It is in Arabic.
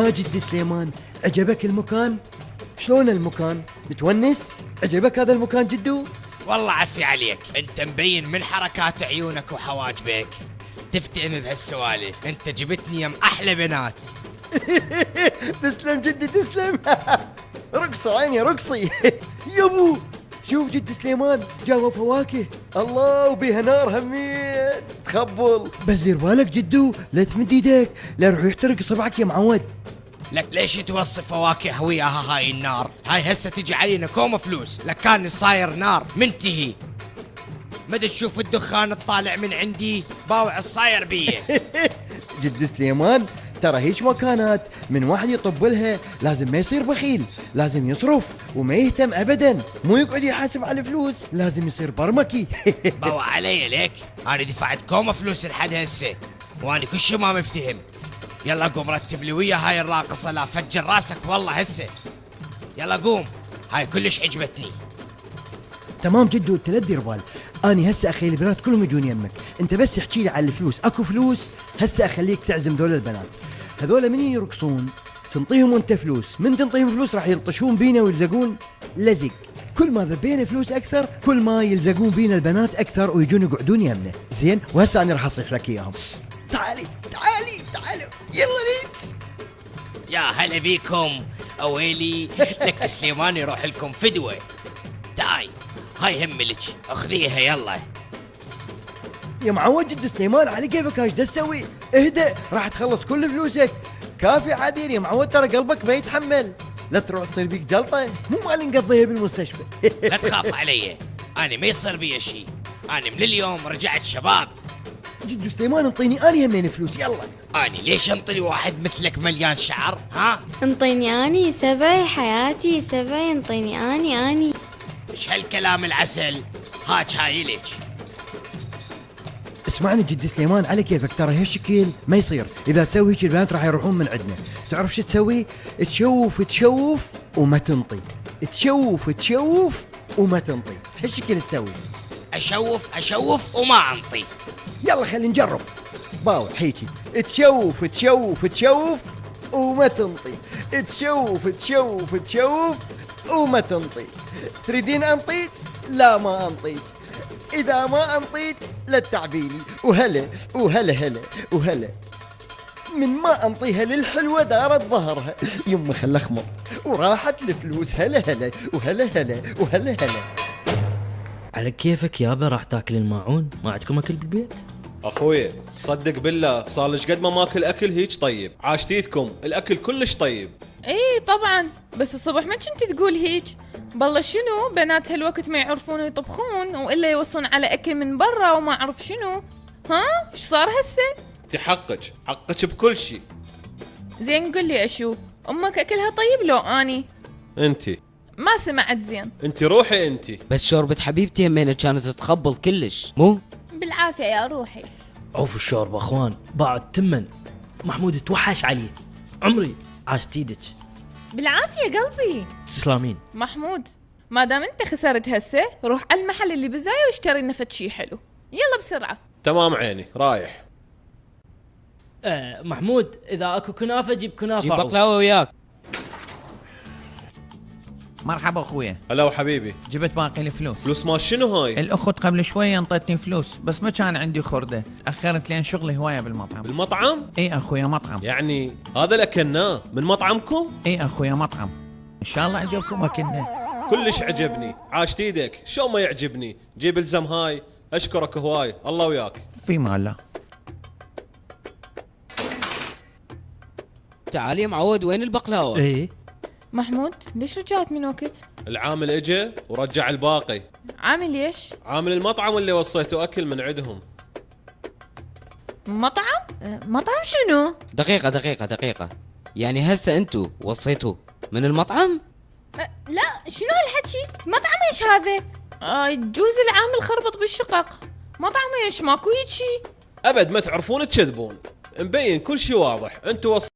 ها جد سليمان، عجبك المكان؟ شلون المكان؟ متونس؟ عجبك هذا المكان جدو؟ والله عفي عليك، انت مبين من حركات عيونك وحواجبك تفتهم بهالسوالف. انت جبتني يم احلى بنات. تسلم جدي تسلم. رقصوا عيني رقصي. يابو شوف جد سليمان جابوا فواكه الله وبيها نار همين تخبل. بس دير بالك جدو لا تمد ايدك لا يروح يحترق صبعك يا معود. لك ليش توصف فواكه وياها هاي النار؟ هاي هسه تجي علينا كوم فلوس. لك كان صاير نار منتهي. مدى تشوف الدخان الطالع من عندي باوع الصاير بيه. جد سليمان ترى هيج مكانات من واحد يطب لها لازم ما يصير بخيل، لازم يصرف وما يهتم ابدا، مو يقعد يحاسب على الفلوس، لازم يصير برمكي. باوع علي ليك، انا دفعت كوم فلوس لحد هسه وانا كل شي ما مفتهم. يلا قوم رتب لي ويا هاي الراقصه لا فجر راسك والله هسه. يلا قوم، هاي كلش عجبتني. تمام جدو انت لا تدير بال، اني هسه اخلي البنات كلهم يجون يمك، انت بس احكي لي على الفلوس، اكو فلوس هسه اخليك تعزم ذول البنات. هذول من يرقصون تنطيهم انت فلوس، من تنطيهم فلوس راح يلطشون بينا ويلزقون لزق، كل ما ذبينا فلوس اكثر كل ما يلزقون بينا البنات اكثر ويجون يقعدون يمنا. زين وهسه انا راح اصيح لك اياهم. تعالي تعالوا يلا ليك. يا هلا بيكم اويلي. لك سليمان يروح لكم فدوه. تعي هاي هم لك اخذيها يلا. يا معود جد سليمان على كيفك ايش تسوي؟ اهدأ راح تخلص كل فلوسك. كافي عادين يا معود ترى قلبك ما يتحمل، لا تروح تصير بيك جلطه مو مال نقضيها بالمستشفى. لا تخاف علي، انا ما يصير بي شيء، انا من اليوم رجعت شباب. جد سليمان انطيني اني همين فلوس يلا. اني ليش انطي واحد مثلك مليان شعر؟ ها انطيني اني سبعي حياتي سبعي انطيني اني. ايش هالكلام العسل؟ هاي ليك. اسمعني جد سليمان على كيفك ترى هالشكل ما يصير، اذا تسوي هيك البنات راح يروحون من عندنا. تعرف شو تسوي؟ تشوف وما تنطي، تشوف وما تنطي، هالشكل تسوي. اشوف وما انطي. يلا خلينا نجرب. باوع هيجي تشوف وما تنطي، تشوف وما تنطي. تريدين انطيك؟ لا ما انطيك، اذا ما انطيك لا تعبيلي. وهلا من ما انطيها للحلوه دارت ظهرها يمه خل اخمر وراحت الفلوس. هلا على كيفك يابا، راح تاكل الماعون؟ ما عندكم اكل بالبيت؟ اخويا صدق بالله صار ليش قد ما ماكل اكل هيك طيب. عاشتيتكم الاكل كلش طيب. ايه طبعا، بس الصبح ما كنت تقول هيك. بالله شنو بنات هالوقت ما يعرفون يطبخون والا يوصون على اكل من برا وما اعرف شنو. ها ايش صار هسه؟ انت حقك بكل شيء. زين قل لي اشو امك اكلها طيب لو اني؟ انت ما سمعت زين. انت روحي انت. بس شوربة حبيبتي همينة كانت تخبل كلش مو؟ بالعافية يا روحي. عوف الشوربة اخوان بعد تمن. محمود توحش عليه عمري. عاشت ايدك. بالعافية قلبي. تسلمين. محمود ما دام انت خسرت هسه روح على المحل اللي بزايا واشتري لنا فد شي حلو يلا بسرعة. تمام عيني رايح. محمود اذا اكو كنافة جيب كنافة. جيب بقلاوة وياك. مرحبا اخويا. هلا وحبيبي. جبت باقي الفلوس. فلوس مال شنو هاي؟ الاخت قبل شويه انطتني فلوس بس ما كان عندي خرده، تاخرت لين شغلي هوايه بالمطعم. بالمطعم؟ اي اخويا مطعم. يعني هذا اللي اكلناه من مطعمكم؟ اي اخويا مطعم. ان شاء الله عجبكم اكلنا. كلش عجبني. عاشت ايدك. شو ما يعجبني جيب الزم هاي. اشكرك هواي الله وياك. في مال لا. تعال يا معود وين البقلاوة؟ ايه محمود ليش رجعت من وقت؟ العامل اجى ورجع الباقي. عامل ايش؟ عامل المطعم اللي وصيته اكل من عندهم. مطعم؟ مطعم شنو؟ دقيقة يعني هسه انتو وصيتوا من المطعم؟ لا شنو هالحكي؟ مطعم ايش هذا؟ يجوز العامل خربط بالشقق. مطعم ايش ماكو هيجي؟ ابد ما تعرفون تكذبون. مبين كل شيء واضح. انتوا